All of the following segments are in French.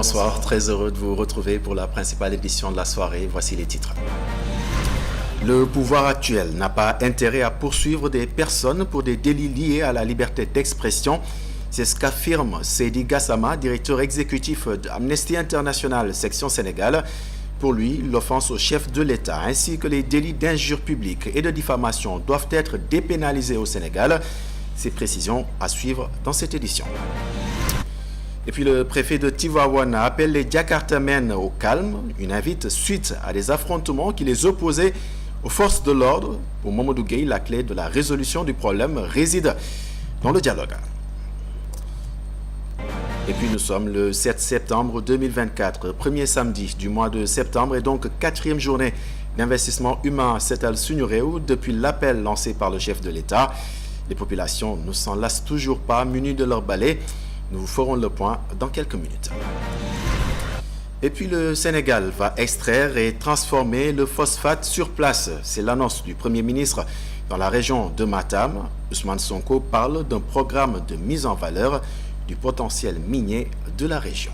bonsoir, très heureux de vous retrouver pour la principale édition de la soirée. Voici les titres. Le pouvoir actuel n'a pas intérêt à poursuivre des personnes pour des délits liés à la liberté d'expression. C'est ce qu'affirme Seydi Gassama, directeur exécutif d'Amnesty International, section Sénégal. Pour lui, l'offense au chef de l'État ainsi que les délits d'injure publique et de diffamation doivent être dépénalisés au Sénégal. Ces précisions à suivre dans cette édition. Et puis le préfet de Tivaouane appelle les Djakartamen au calme, une invite suite à des affrontements qui les opposaient aux forces de l'ordre. Pour Mamadou Gueye, la clé de la résolution du problème réside dans le dialogue. Et puis nous sommes le 7 septembre 2024, premier samedi du mois de septembre et donc quatrième journée d'investissement humain à Setal-Sunureu depuis l'appel lancé par le chef de l'État. Les populations ne s'en lassent toujours pas, munies de leur balai. Nous vous ferons le point dans quelques minutes. Et puis le Sénégal va extraire et transformer le phosphate sur place. C'est l'annonce du Premier ministre dans la région de Matam. Ousmane Sonko parle d'un programme de mise en valeur du potentiel minier de la région.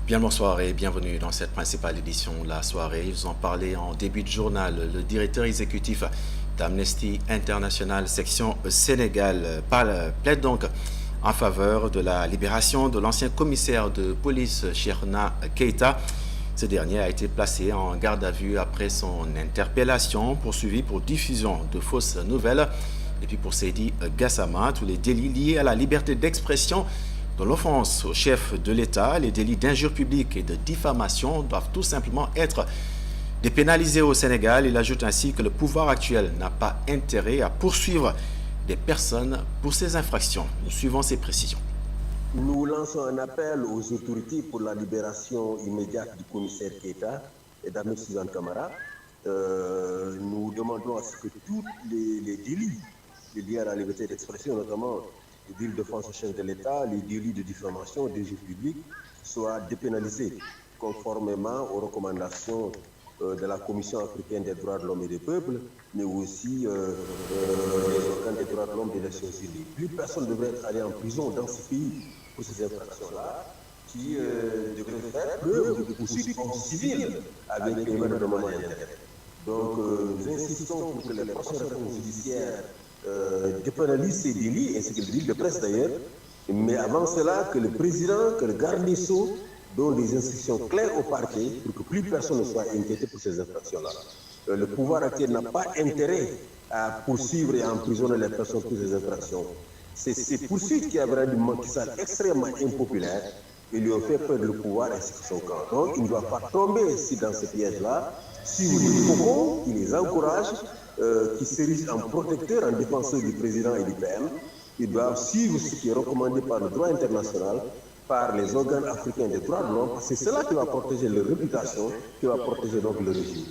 Bien bonsoir et bienvenue dans cette principale édition de la soirée. Ils en parlaient en début de journal. Le directeur exécutif d'Amnesty International section Sénégal plaide donc en faveur de la libération de l'ancien commissaire de police Cheikhna Keita. Ce dernier a été placé en garde à vue après son interpellation, poursuivi pour diffusion de fausses nouvelles. Et puis pour Seydi Gassama, tous les délits liés à la liberté d'expression, de l'offense au chef de l'État, les délits d'injure publique et de diffamation doivent tout simplement être dépénalisés au Sénégal. Il ajoute ainsi que le pouvoir actuel n'a pas intérêt à poursuivre des personnes pour ces infractions. Nous suivons ces précisions. Nous lançons un appel aux autorités pour la libération immédiate du commissaire Keita et d'Ahmed Suzanne Camara. Nous demandons à ce que tous les délits liés à la liberté d'expression, notamment les délits d'offense au chef de l'État, les délits de diffamation, d'injure publique, soient dépénalisés conformément aux recommandations de la Commission africaine des droits de l'homme et des peuples, mais aussi des organes des droits de l'homme des Nations Unies. Plus personne ne devrait être allé en prison dans ce pays pour ces infractions-là, qui devraient faire preuve de poursuites civiles avec les mêmes de moyens. Donc nous insistons pour que les prochaines réformes judiciaires dépénalisent ces délits, ainsi que les délits de presse d'ailleurs, mais avant cela, que le président, que le garde des Sceaux donnent des instructions claires au parquet pour que plus personne ne soit inquiété pour ces infractions-là. Le pouvoir actuel n'a pas intérêt à poursuivre et à emprisonner les personnes pour ces infractions. C'est ces poursuites qui avaient rendu Macky Sall extrêmement impopulaire et lui ont fait perdre le pouvoir ainsi que son camp. Donc il ne doit pas tomber dans ce piège-là, suivre les propos qui les encouragent, qui s'érigent en protecteur, en défenseur du président et du PM. Ils doivent suivre ce qui est recommandé par le droit international, par les organes africains des droits de l'homme. C'est cela qui va protéger leur réputation, qui va protéger donc le régime.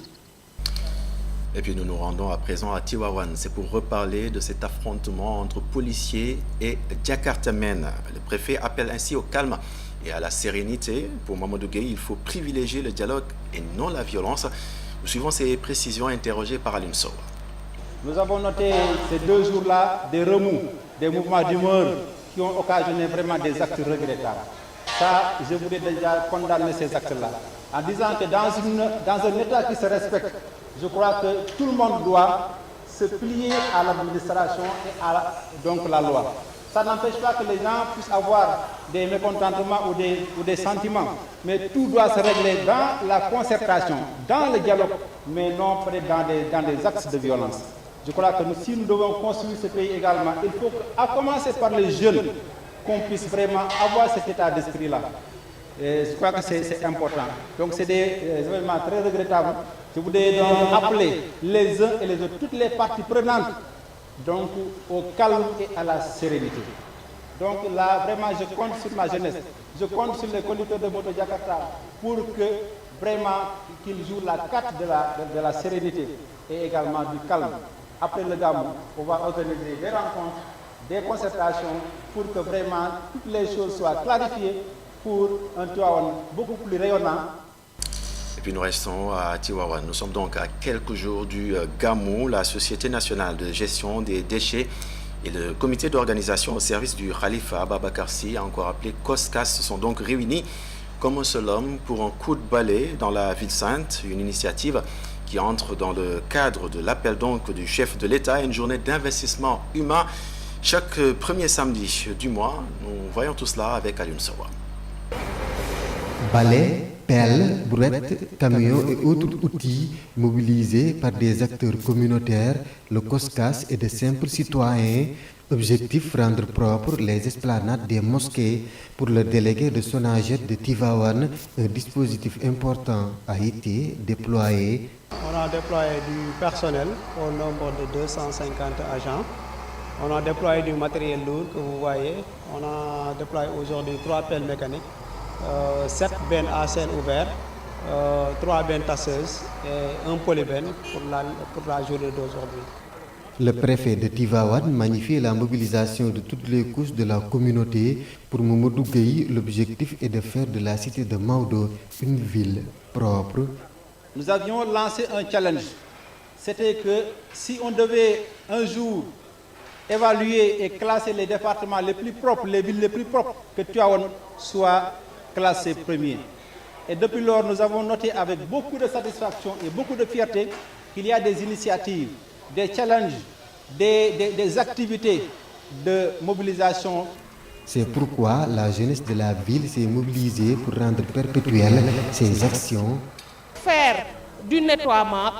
Et puis nous nous rendons à présent à Tivaouane. C'est pour reparler de cet affrontement entre policiers et Djakartamen. Le préfet appelle ainsi au calme et à la sérénité. Pour Mamadou Gueye, il faut privilégier le dialogue et non la violence. Nous suivons ces précisions interrogées par Alim Sow. Nous avons noté ces 2 jours-là des remous, des mouvements d'humeur qui ont occasionné vraiment des actes regrettables. Ça, je voulais déjà condamner ces actes-là, en disant que dans un État qui se respecte, je crois que tout le monde doit se plier à l'administration et à donc la loi. Ça n'empêche pas que les gens puissent avoir des mécontentements ou des sentiments, mais tout doit se régler dans la concertation, dans le dialogue, mais non dans des actes de violence. Je crois que si nous devons construire ce pays également, il faut, à commencer par les jeunes, qu'on puisse vraiment avoir cet état d'esprit-là. Je crois que c'est important. Donc c'est des événements très regrettables. Je voudrais donc appeler les uns et les autres, toutes les parties prenantes, donc au calme et à la sérénité. Donc là, vraiment, je compte sur ma jeunesse, je compte sur les conducteurs de moto Jakarta pour que vraiment qu'ils jouent la carte de la sérénité et également du calme. Après le Gamou, on va organiser des rencontres, des concertations pour que vraiment toutes les choses soient clarifiées pour un Tivaouane beaucoup plus rayonnant. Et puis nous restons à Tivaouane. Nous sommes donc à quelques jours du Gamou. La Société nationale de gestion des déchets et le comité d'organisation au service du Khalifa Ababacar Sy, encore appelé COSCAS, se sont donc réunis comme un seul homme pour un coup de balai dans la ville sainte, une initiative qui entre dans le cadre de l'appel donc du chef de l'État à une journée d'investissement humain chaque premier samedi du mois. Nous voyons tout cela avec Alioune Sowa. Balais, pelles, brouettes, camions et autres outils mobilisés par des acteurs communautaires, le COSCAS et de simples citoyens. Objectif, rendre propres les esplanades des mosquées. Pour le délégué de Sonaged de Tivaouane, un dispositif important a été déployé. On a déployé du personnel au nombre de 250 agents. On a déployé du matériel lourd que vous voyez. On a déployé aujourd'hui 3 pelles mécaniques, 7 bennes à ciel ouvert, 3 bennes tasseuses et un polybène pour la journée d'aujourd'hui. Le préfet de Tivaouane magnifie la mobilisation de toutes les couches de la communauté. Pour Mamadou Gueye, l'objectif est de faire de la cité de Maodo une ville propre. Nous avions lancé un challenge. C'était que si on devait un jour évaluer et classer les départements les plus propres, les villes les plus propres, que Tivaouane soit classé premier. Et depuis lors, nous avons noté avec beaucoup de satisfaction et beaucoup de fierté qu'il y a des initiatives, des challenges, des activités de mobilisation. C'est pourquoi la jeunesse de la ville s'est mobilisée pour rendre perpétuelles ces actions. Faire du nettoiement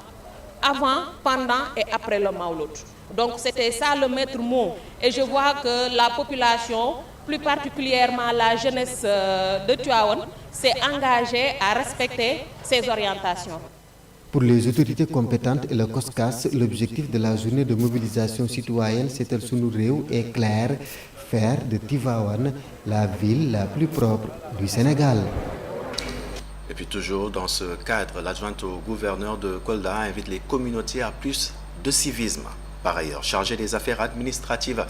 avant, pendant et après le Mawlud. Donc c'était ça le maître mot. Et je vois que la population, plus particulièrement la jeunesse de Tivaouane, s'est engagée à respecter ces orientations. Pour les autorités compétentes et le COSCAS, l'objectif de la journée de mobilisation citoyenne Setal Sunu Réew est clair, faire de Tivaouane la ville la plus propre du Sénégal. Et puis toujours dans ce cadre, l'adjointe au gouverneur de Kolda invite les communautés à plus de civisme. Par ailleurs, chargée des affaires administratives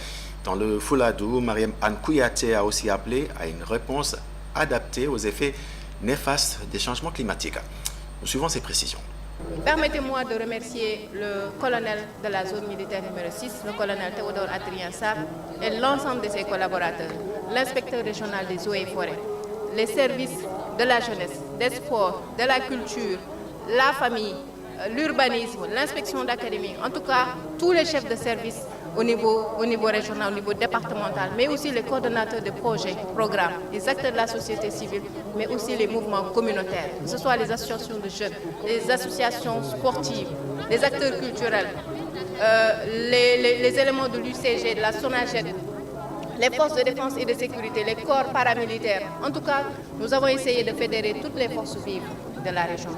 dans le Fouladou, Mariam Anne Kouyaté a aussi appelé à une réponse adaptée aux effets néfastes des changements climatiques. Nous suivons ces précisions. Permettez-moi de remercier le colonel de la zone militaire numéro 6, le colonel Théodore Adrien Sarr et l'ensemble de ses collaborateurs, l'inspecteur régional des eaux et forêts, les services de la jeunesse, des sports, de la culture, la famille, l'urbanisme, l'inspection d'académie, en tout cas tous les chefs de service au niveau régional, au niveau départemental, mais aussi les coordonnateurs de projets, programmes, les acteurs de la société civile, mais aussi les mouvements communautaires, que ce soit les associations de jeunes, les associations sportives, les acteurs culturels, les éléments de l'UCG, de la Sonaged, les forces de défense et de sécurité, les corps paramilitaires. En tout cas, nous avons essayé de fédérer toutes les forces vives de la région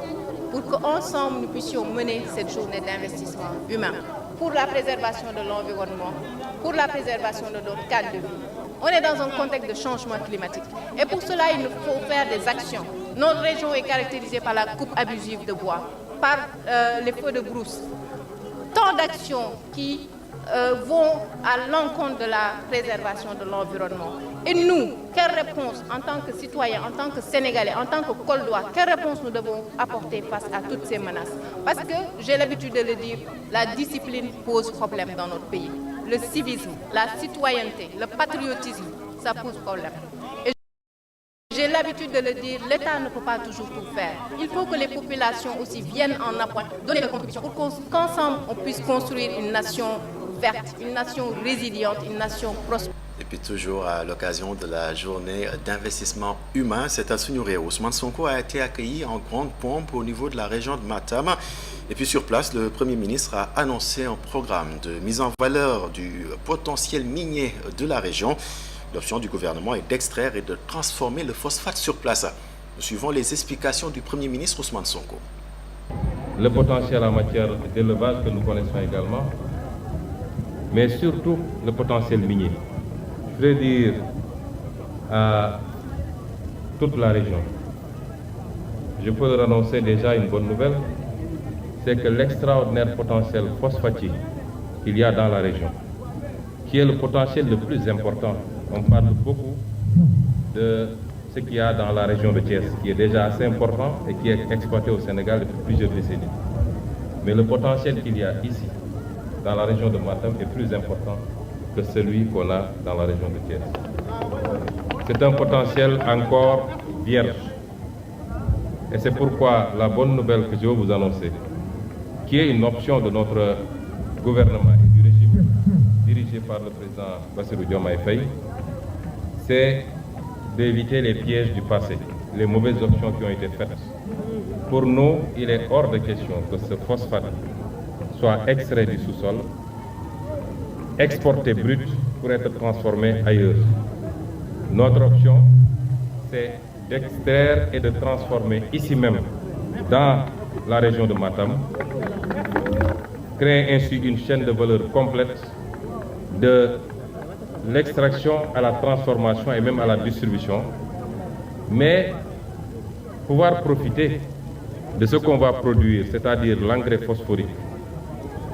pour qu'ensemble nous puissions mener cette journée d'investissement humain pour la préservation de l'environnement, pour la préservation de notre cadre de vie. On est dans un contexte de changement climatique et pour cela, il nous faut faire des actions. Notre région est caractérisée par la coupe abusive de bois, par les feux de brousse. Tant d'actions qui vont à l'encontre de la préservation de l'environnement. Et nous, quelle réponse en tant que citoyens, en tant que Sénégalais, en tant que Koldois, quelle réponse nous devons apporter face à toutes ces menaces? Parce que, j'ai l'habitude de le dire, la discipline pose problème dans notre pays. Le civisme, la citoyenneté, le patriotisme, ça pose problème. Et j'ai l'habitude de le dire, l'État ne peut pas toujours tout faire. Il faut que les populations aussi viennent en appui, donner leur contribution pour qu'ensemble on puisse construire une nation verte, une nation résiliente, une nation prospère. Et puis toujours à l'occasion de la journée d'investissement humain, Setal Sunu Réew, Ousmane Sonko a été accueilli en grande pompe au niveau de la région de Matam. Et puis sur place, le Premier ministre a annoncé un programme de mise en valeur du potentiel minier de la région. L'option du gouvernement est d'extraire et de transformer le phosphate sur place. Nous suivons les explications du Premier ministre Ousmane Sonko. Le potentiel en matière d'élevage que nous connaissons également, mais surtout le potentiel minier. Je voudrais dire à toute la région, je peux leur annoncer déjà une bonne nouvelle, c'est que l'extraordinaire potentiel phosphatique qu'il y a dans la région, qui est le potentiel le plus important, on parle beaucoup de ce qu'il y a dans la région de Thiès, qui est déjà assez important et qui est exploité au Sénégal depuis plusieurs décennies. Mais le potentiel qu'il y a ici, dans la région de Matam, est plus important que celui qu'on a dans la région de Thiès. C'est un potentiel encore vierge. Et c'est pourquoi la bonne nouvelle que je veux vous annoncer, qui est une option de notre gouvernement et du régime dirigé par le président Bassirou Diomaye Faye, c'est d'éviter les pièges du passé, les mauvaises options qui ont été faites. Pour nous, il est hors de question que ce phosphate soit extrait du sous-sol, exporté brut pour être transformé ailleurs. Notre option, c'est d'extraire et de transformer ici même, dans la région de Matam, créer ainsi une chaîne de valeur complète de l'extraction à la transformation et même à la distribution, mais pouvoir profiter de ce qu'on va produire, c'est-à-dire l'engrais phosphorique,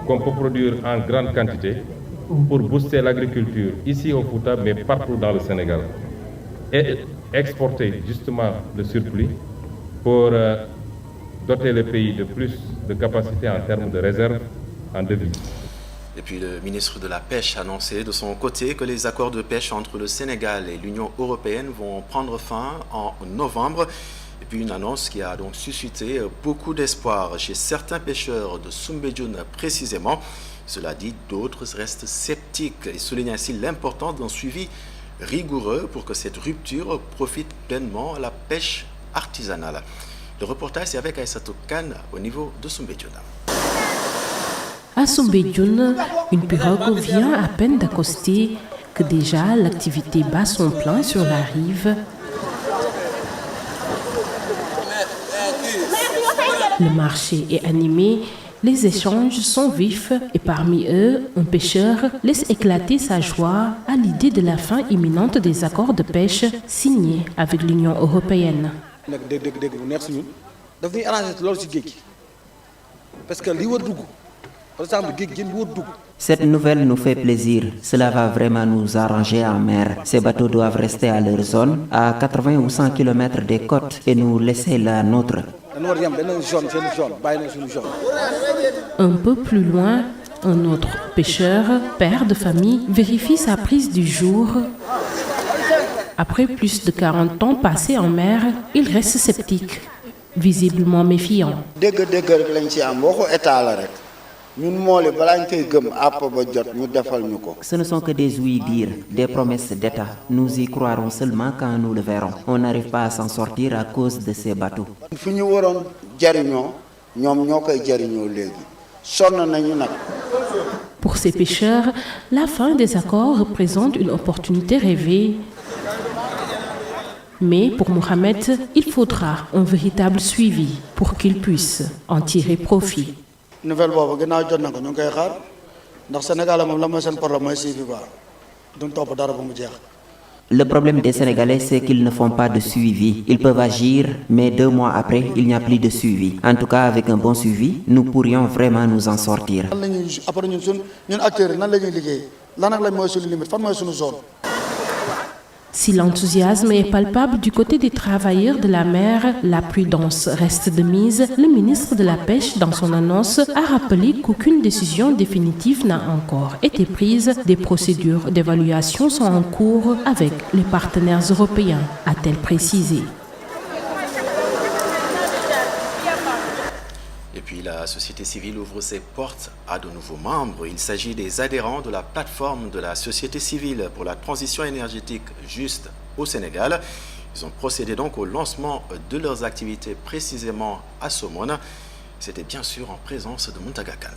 qu'on peut produire en grande quantité pour booster l'agriculture ici au Fouta, mais partout dans le Sénégal, et exporter justement le surplus pour doter le pays de plus de capacités en termes de réserves en devises. Et puis le ministre de la Pêche a annoncé de son côté que les accords de pêche entre le Sénégal et l'Union européenne vont prendre fin en novembre. Et puis une annonce qui a donc suscité beaucoup d'espoir chez certains pêcheurs de Soumbédioune précisément. Cela dit, d'autres restent sceptiques et soulignent ainsi l'importance d'un suivi rigoureux pour que cette rupture profite pleinement à la pêche artisanale. Le reportage est avec Aïssatou Kane au niveau de Soumbédioune. À Soumbédioune, une pirogue vient à peine d'accoster que déjà l'activité bat son plein sur la rive. Le marché est animé, les échanges sont vifs et parmi eux, un pêcheur laisse éclater sa joie à l'idée de la fin imminente des accords de pêche signés avec l'Union européenne. Cette nouvelle nous fait plaisir. Cela va vraiment nous arranger en mer. Ces bateaux doivent rester à leur zone, à 80 ou 100 km des côtes, et nous laisser la nôtre. Un peu plus loin, un autre pêcheur, père de famille, vérifie sa prise du jour. Après plus de 40 ans passés en mer, il reste sceptique, visiblement méfiant. Ce ne sont que des ouïs-dire, des promesses d'État. Nous y croirons seulement quand nous le verrons. On n'arrive pas à s'en sortir à cause de ces bateaux. Pour ces pêcheurs, la fin des accords représente une opportunité rêvée. Mais pour Mohamed, il faudra un véritable suivi pour qu'il puisse en tirer profit. Le problème des Sénégalais, c'est qu'ils ne font pas de suivi. Ils peuvent agir, mais 2 mois après, il n'y a plus de suivi. En tout cas, avec un bon suivi, nous pourrions vraiment nous en sortir. Si l'enthousiasme est palpable du côté des travailleurs de la mer, la prudence reste de mise. Le ministre de la Pêche, dans son annonce, a rappelé qu'aucune décision définitive n'a encore été prise. Des procédures d'évaluation sont en cours avec les partenaires européens, a-t-elle précisé. Et puis la société civile ouvre ses portes à de nouveaux membres. Il s'agit des adhérents de la plateforme de la société civile pour la transition énergétique juste au Sénégal. Ils ont procédé donc au lancement de leurs activités précisément à Somone. C'était bien sûr en présence de Muntaga Kane.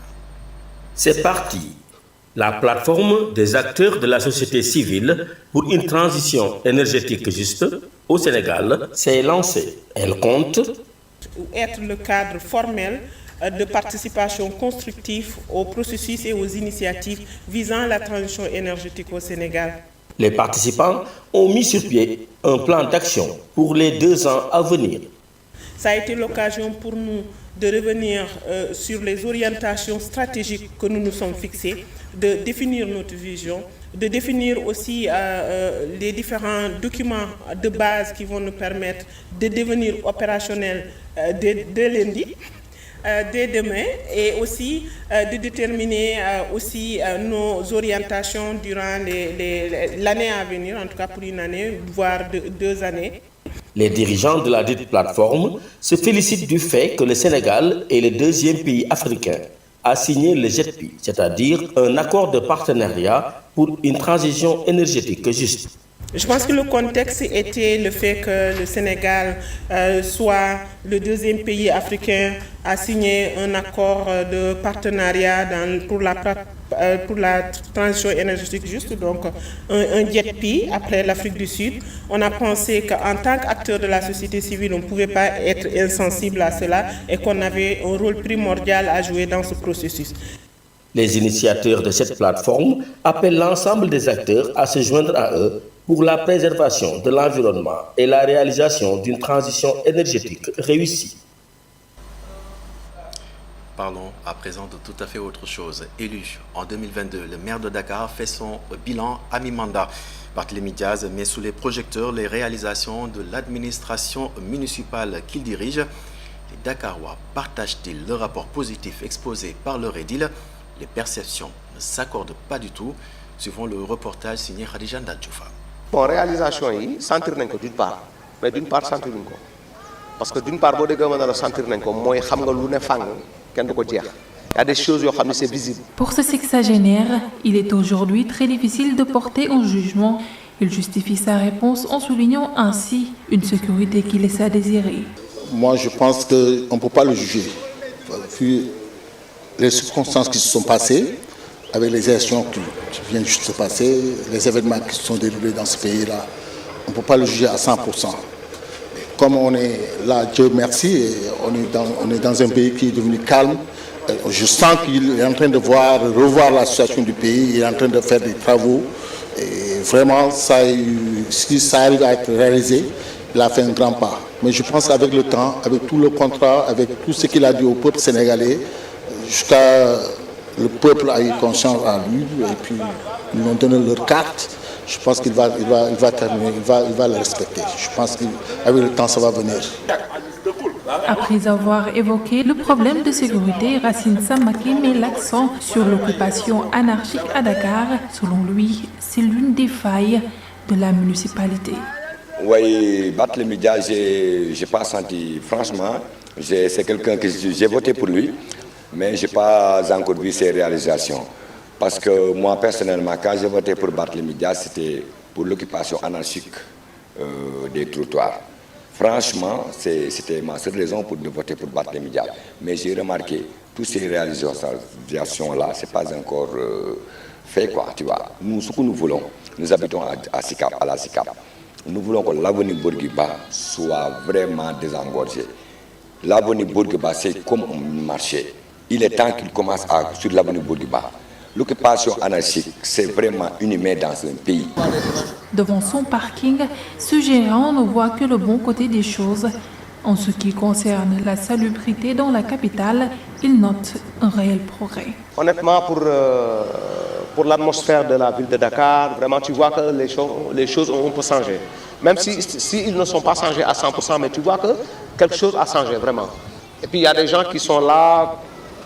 C'est parti. La plateforme des acteurs de la société civile pour une transition énergétique juste au Sénégal s'est lancée. Elle compte être le cadre formel de participation constructive aux processus et aux initiatives visant la transition énergétique au Sénégal. Les participants ont mis sur pied un plan d'action pour les 2 ans à venir. Ça a été l'occasion pour nous de revenir sur les orientations stratégiques que nous nous sommes fixées, de définir notre vision, de définir aussi les différents documents de base qui vont nous permettre de devenir opérationnels dès lundi, dès demain, et aussi de déterminer aussi nos orientations durant l'année à venir, en tout cas pour une année, voire 2 années. Les dirigeants de la dite plateforme se félicitent du fait que le Sénégal est le 2e pays africain à signer le GETPI, c'est-à-dire un accord de partenariat pour une transition énergétique juste. Je pense que le contexte était le fait que le Sénégal soit le 2e pays africain à signer un accord de partenariat pour la transition énergétique juste, donc un GETPI après l'Afrique du Sud. On a pensé qu'en tant qu'acteur de la société civile, on ne pouvait pas être insensible à cela et qu'on avait un rôle primordial à jouer dans ce processus. Les initiateurs de cette plateforme appellent l'ensemble des acteurs à se joindre à eux pour la préservation de l'environnement et la réalisation d'une transition énergétique réussie. Parlons à présent de tout à fait autre chose. Élu en 2022, le maire de Dakar fait son bilan à mi-mandat. Barthélémy Diaz met sous les projecteurs les réalisations de l'administration municipale qu'il dirige. Les Dakarois partagent-ils le rapport positif exposé par leur édile? Les perceptions ne s'accordent pas du tout. Suivant le reportage signé Khadija Ndadjoufa. Bon, réalisation yi sentir nañ ko d'une part, mais d'une part sentir nañ ko parce que d'une part boo déggee mën na la sentir nañ ko mooy xam nga lu ne fàng kenn du ko jeex. Il y a des choses yoo xam ne c'est visible. Pour ce sexagénaire, il est aujourd'hui très difficile de porter un jugement. Il justifie sa réponse en soulignant ainsi une sécurité qui laisse à désirer. Moi, je pense qu'on ne peut pas le juger. Vu les circonstances qui se sont passées, avec les élections qui viennent juste de se passer, les événements qui se sont déroulés dans ce pays-là, on ne peut pas le juger à 100%. Comme on est là, Dieu merci, et on est dans un pays qui est devenu calme, je sens qu'il est en train de revoir la situation du pays, il est en train de faire des travaux, et vraiment, si ça arrive à être réalisé, il a fait un grand pas. Mais je pense qu'avec le temps, avec tout le contrat, avec tout ce qu'il a dit au peuple sénégalais, jusqu'à le peuple a eu conscience à lui, et puis ils lui ont donné leur carte. Je pense qu'il va terminer, il va le respecter. Je pense qu'avec le temps, ça va venir. Après avoir évoqué le problème de sécurité, Racine Samake met l'accent sur l'occupation anarchique à Dakar. Selon lui, c'est l'une des failles de la municipalité. Oui, Barthélémy Diaz, j'ai pas senti, franchement, c'est quelqu'un que j'ai voté pour lui, mais je n'ai pas encore vu ses réalisations. Parce que moi, personnellement, quand j'ai voté pour Barthélémy Diaz, c'était pour l'occupation anarchique des trottoirs. Franchement, c'était ma seule raison pour de voter pour Barthélémy Diaz. Mais j'ai remarqué, toutes ces réalisations-là, ce n'est pas encore fait, quoi, tu vois. Nous, ce que nous voulons, nous habitons à SICAP, à la SICAP. Nous voulons que l'avenue Bourguiba soit vraiment désengorgée. L'avenue Bourguiba, c'est comme un marché. Il est temps qu'il commence sur l'avenue Bourguiba. L'occupation anarchique, c'est vraiment inhumain dans un pays. Devant son parking, ce gérant ne voit que le bon côté des choses. En ce qui concerne la salubrité dans la capitale, il note un réel progrès. Honnêtement, pour l'atmosphère de la ville de Dakar, vraiment tu vois que les choses ont un peu changé. Même si ils ne sont pas changés à 100%, mais tu vois que quelque chose a changé vraiment. Et puis il y a des gens qui sont là,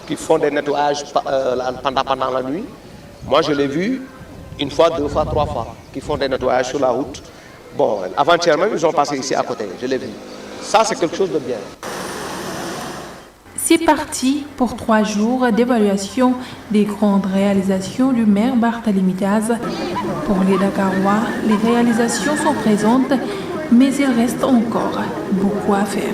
qui font des nettoyages pendant la nuit. Moi, je l'ai vu une fois, 2 fois, 3 fois, qui font des nettoyages sur la route. Bon, avant-hier même, ils ont passé ici à côté, je l'ai vu. Ça, c'est quelque chose de bien. C'est parti pour 3 jours d'évaluation des grandes réalisations du maire Barthélémy Diaz. Pour les Dakarois, les réalisations sont présentes, mais il reste encore beaucoup à faire.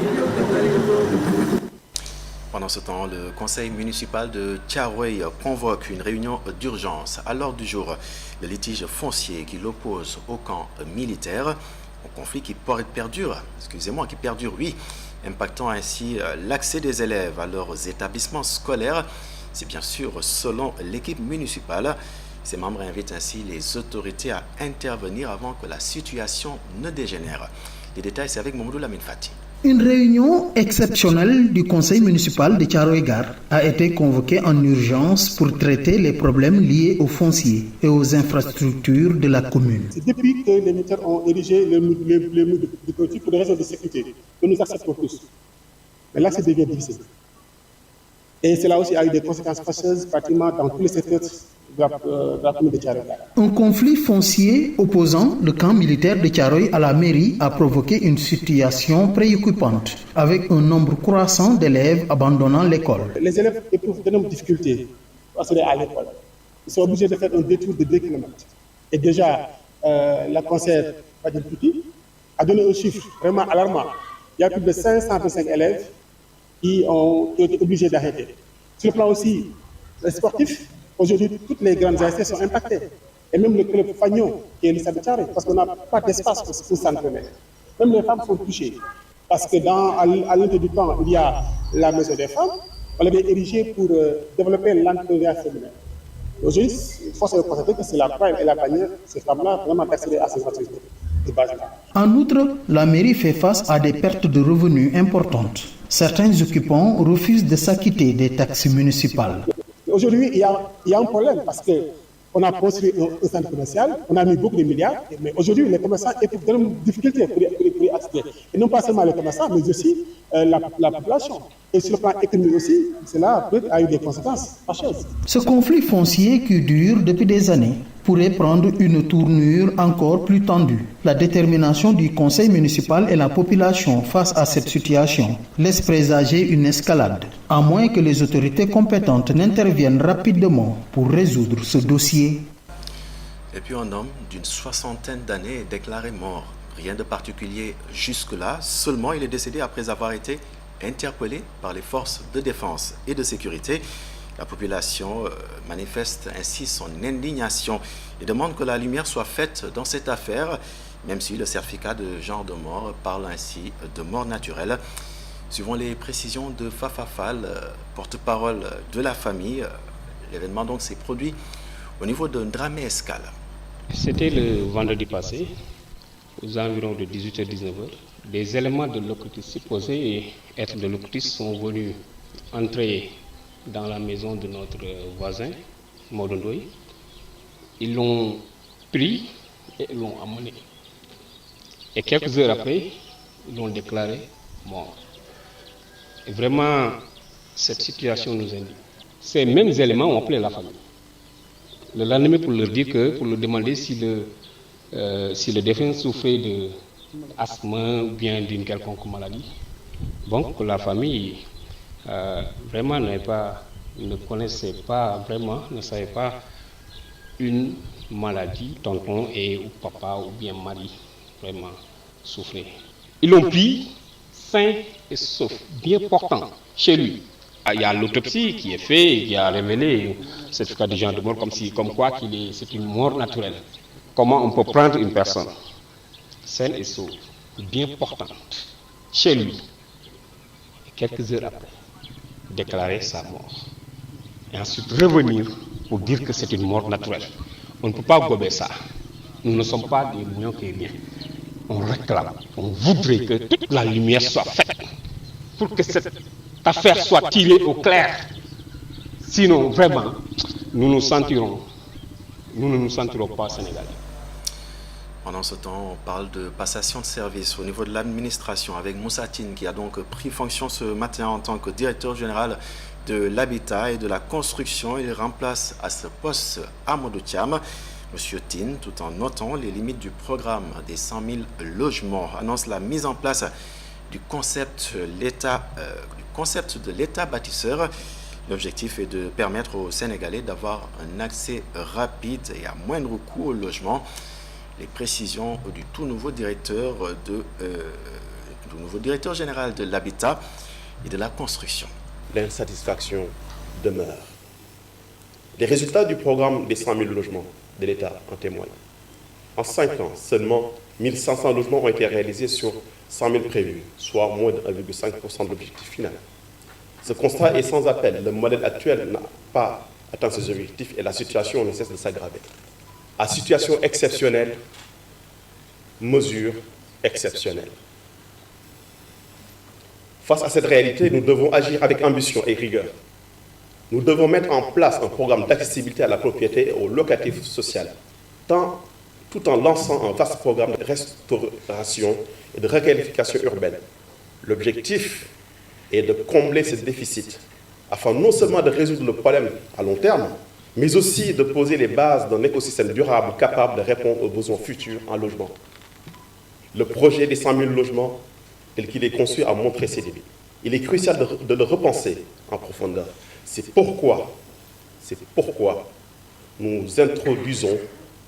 Pendant ce temps, le conseil municipal de Thiaroye convoque une réunion d'urgence. À l'ordre du jour, le litige foncier qui l'oppose au camp militaire, un conflit qui perdure, oui, impactant ainsi l'accès des élèves à leurs établissements scolaires. C'est bien sûr selon l'équipe municipale. Ses membres invitent ainsi les autorités à intervenir avant que la situation ne dégénère. Les détails, c'est avec Mamoudou Lamine Fati. Une réunion exceptionnelle du conseil municipal de Thiaroye-Gare a été convoquée en urgence pour traiter les problèmes liés aux fonciers et aux infrastructures de la commune. C'est depuis que les militaires ont érigé le mur de clôture pour des raisons de sécurité que nous acceptons tous. Mais là, c'est devient difficile. Et cela aussi a eu des conséquences fâcheuses pratiquement dans tous les secteurs de la commune de Thiaroye-Gare. Un conflit foncier opposant le camp militaire de Thiaroye à la mairie a provoqué une situation préoccupante, avec un nombre croissant d'élèves abandonnant l'école. Les élèves éprouvent d'énormes difficultés pour accéder à l'école. Ils sont obligés de faire un détour de 2 km. Et déjà, la conseillère Fadil Pouti a donné un chiffre vraiment alarmant. Il y a plus de 525 élèves qui ont été obligés d'arrêter. Sur le plan aussi sportif, aujourd'hui, toutes les grandes ASC sont impactées. Et même le club Fagnon, qui est l'ISA de Thiaroye, parce qu'on n'a pas d'espace pour s'entraîner. Même les femmes sont touchées. Parce que à l'intérieur du camp, il y a la maison des femmes. On l'avait érigée pour développer l'entrepreneuriat féminin. Aujourd'hui, il faut se constater que c'est la prime et la bannière, ces femmes-là, vraiment d'accéder à ces activités de base-là. En outre, la mairie fait face à des pertes de revenus importantes. Certains occupants refusent de s'acquitter des taxes municipales. Aujourd'hui, il y a un problème parce qu'on a construit un centre commercial, on a mis beaucoup de milliards, mais aujourd'hui, les commerçants éprouvent d'énormes difficultés pour y accéder. Et non pas seulement les commerçants, mais aussi la population. Et sur le plan économique aussi, cela a eu des conséquences fâcheuses. Ce conflit foncier qui dure depuis des années pourrait prendre une tournure encore plus tendue. La détermination du conseil municipal et la population face à cette situation laisse présager une escalade, à moins que les autorités compétentes n'interviennent rapidement pour résoudre ce dossier. Et puis un homme d'une 60aine d'années est déclaré mort. Rien de particulier jusque-là, seulement il est décédé après avoir été interpellé par les forces de défense et de sécurité. La population manifeste ainsi son indignation et demande que la lumière soit faite dans cette affaire, même si le certificat de genre de mort parle ainsi de mort naturelle. Suivant les précisions de Fafa Fall, porte-parole de la famille, l'événement donc s'est produit au niveau de Ndramé Escale. C'était le vendredi passé, aux environs de 18h-19h. Des éléments de l'OCRTIS supposés être de l'OCRTIS sont venus entrer dans la maison de notre voisin, Modondoy. Ils l'ont pris et l'ont amené. Et quelques heures après, ils l'ont déclaré mort. Et vraiment, cette situation nous indigne. Ces mêmes éléments ont appelé la famille. Le lendemain, pour leur dire pour leur demander si le défunt souffrait d'asthme ou bien d'une quelconque maladie. Donc la famille vraiment ne connaissait pas vraiment, ne savait pas une maladie, tonton ou papa ou bien mari vraiment souffrait. Ils l'ont pris sain et sauf, bien portant chez lui. Il y a l'autopsie qui est faite, qui a révélé le certificat de genre de mort comme quoi c'est une mort naturelle. Comment on peut prendre une personne saine et sauve, bien portante, chez lui, et quelques heures après, déclarer sa mort. Et ensuite revenir pour dire que c'est une mort naturelle. On ne peut pas gober ça. Nous ne sommes pas des millions qui rien. On réclame, on voudrait que toute la lumière soit faite pour que cette affaire soit tirée au clair. Sinon, vraiment, nous ne nous sentirons pas sénégalais. Pendant ce temps, on parle de passation de service au niveau de l'administration avec Moussa Tine qui a donc pris fonction ce matin en tant que directeur général de l'habitat et de la construction. Il remplace à ce poste Amadou Thiam. Monsieur Tine, tout en notant les limites du programme des 100 000 logements, annonce la mise en place du concept de l'État bâtisseur. L'objectif est de permettre aux Sénégalais d'avoir un accès rapide et à moindre coût au logement. Les précisions du tout nouveau directeur général de l'habitat et de la construction. L'insatisfaction demeure. Les résultats du programme des 100 000 logements de l'État en témoignent. En 5 ans, seulement 1500 logements ont été réalisés sur 100 000 prévus, soit moins de 1,5% de l'objectif final. Ce constat est sans appel. Le modèle actuel n'a pas atteint ses objectifs et la situation ne cesse de s'aggraver. À situation exceptionnelle, mesure exceptionnelle. Face à cette réalité, nous devons agir avec ambition et rigueur. Nous devons mettre en place un programme d'accessibilité à la propriété et au locatif social, tout en lançant un vaste programme de restauration et de requalification urbaine. L'objectif est de combler ces déficits, afin non seulement de résoudre le problème à long terme, mais aussi de poser les bases d'un écosystème durable capable de répondre aux besoins futurs en logement. Le projet des 100 000 logements, tel qu'il est conçu, a montré ses limites. Il est crucial de le repenser en profondeur. C'est pourquoi nous introduisons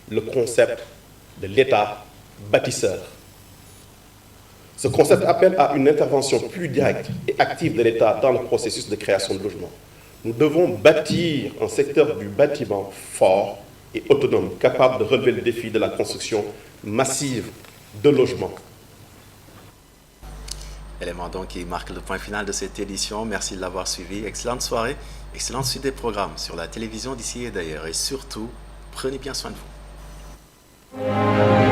le concept de l'État bâtisseur. Ce concept appelle à une intervention plus directe et active de l'État dans le processus de création de logements. Nous devons bâtir un secteur du bâtiment fort et autonome, capable de relever le défi de la construction massive de logements. Élément donc qui marque le point final de cette édition. Merci de l'avoir suivi. Excellente soirée, excellente suite des programmes sur la télévision d'ici et d'ailleurs. Et surtout, prenez bien soin de vous.